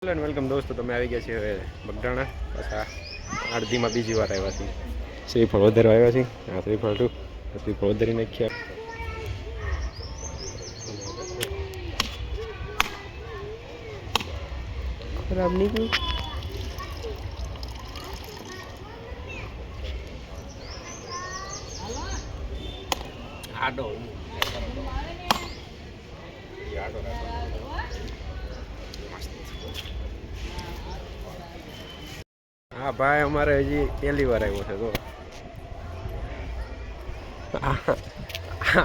Hello and welcome દોસ્તો, તમે આવી ગયા છે હવે બગડાણા. પાછા અડધીમાં બીજી વાર આવ્યા છીએ. શ્રીફળ વધારવા આવ્યા છીએ. આ શ્રીફળ ટુ શ્રીફળ વધારી નાખ્યા. ખરાબ નીકળ્યું. આડો હા ભાઈ, અમારે હજી પહેલી વાર આવ્યો છે. તો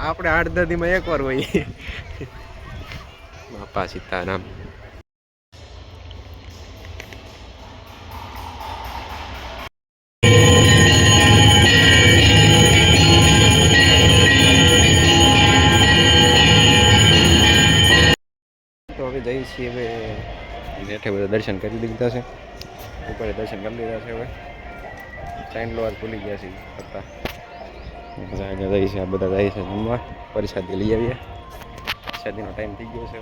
આપણે 8-10 દીમાં એકવાર હોય. બાપા સીતારામ. તો હવે જઈએ છીએ. હવે નેઠે બધા દર્શન કરી લીધા છે. ઉપર દર્શન કરી લીધા છે. હવે ચાઇન લોર ભૂલી ગયા છે કરતા આગળ જઈએ છીએ. આ બધા જાય છે જમવા. પ્રસાદી લઈ આવીએ. પ્રસાદીનો ટાઈમ થઈ ગયો છે.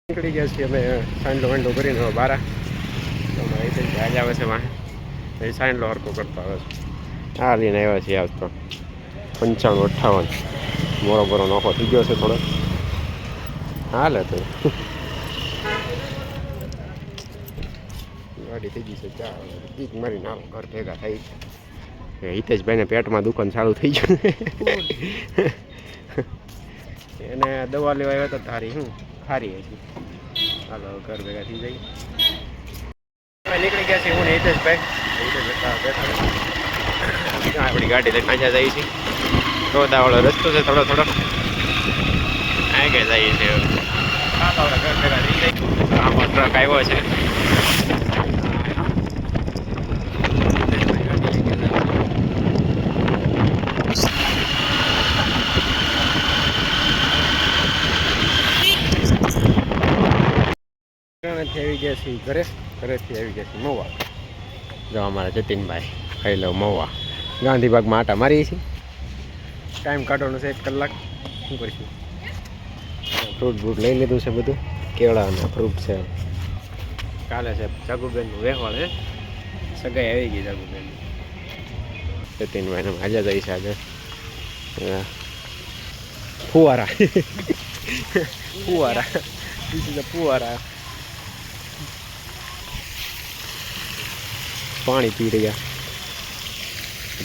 નીકળી ગયા છીએ અમે. સાંડલો વાંડલો કરીને બારા આજે આવે છે વાહ. એ સાંડલો હરકો કરતો આવે છે. આ લઈને આવ્યા છીએ આજ તો 95-58 મોરો બોરો નોખો થઈ ગયો છે થોડો. હાલે તો ગાડી થઈ ગઈ છે. ચા મારીને આવો ઘર ભેગા થઈ. હિતેશભાઈને પેટમાં દુકાન ચાલુ થઈ ગયું. એને દવા લેવા આવ્યા હતા તારી ખારી હતી. હાલો ઘર ભેગા થઈ જાય. નીકળી ગયા છે હું હિતેશભાઈ. આપણી ગાડી લઈને પાછા જઈએ છીએ. રોદાવાળો રસ્તો છે થોડો આગળ જઈએ છીએ. ઘર ભેગા થઈ જાય. આમાં ટ્રક આવ્યો છે. આવી ગયા છીએ ઘરેથી આવી ગયા છીએ મહુવા. જો અમારા જતીનભાઈ ખાઈ લો મહુવા ગાંધીબાગમાં આટા મારીએ છીએ. ટાઈમ કાઢવાનો છે 1 કલાક. શું કરીશું? ફ્રૂટ બ્રૂટ લઈ લીધું છે બધું. કેળા અને ફ્રૂટ છે. કાલે છે જાગુબેનનું વહેવાળ છે. સગાઈ આવી ગઈ જાગુબેન. જતીનભાઈને આજે જઈ છે. આજે ફુવારા ફુવારા પાણી પી રહ્યા.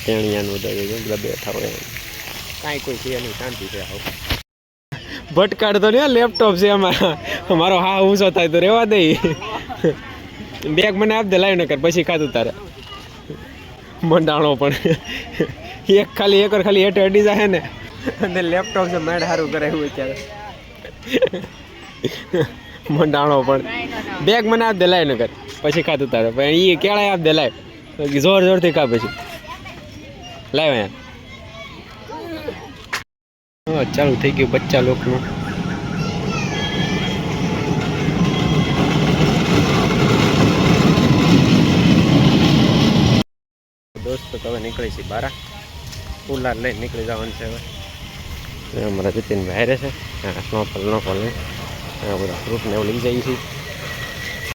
ટેણિયાનું બધા બેઠા હોય. કાંઈ કોઈ છે નહીં, શાંતિ છે. આવું ભટકાડ તો ને લેપટોપ છે અમારા. મારો હા ઊંચો થાય તો રહેવા દે. બેગ મને આપ દે, લાવી ન કર પછી ખાતું તારે. મંડાણો પણ એક ખાલી હેઠે અડી જાય ને અને લેપટોપ છે મેળ સારું કરાવ્યું અત્યારે. મંડાણો પણ બેગ મને આપ દે, લાવી ન કર પછી ખાતું તારે. પણ એ કેળાય આપ દે, લાવ જોર જોરથી ખા પછી લાવ. હા ચાલુ થઈ ગયું બચ્ચા લોકોનું. દોસ્તો તો હવે નીકળી છે બારા. ઉલાર લઈને નીકળી જવાનું છે હવે. અમારા જતીનભાઈ હારે છે. સ્નોફલ નોફલ ને બધા ફ્રૂટ ને એવું લઈ જઈએ છીએ.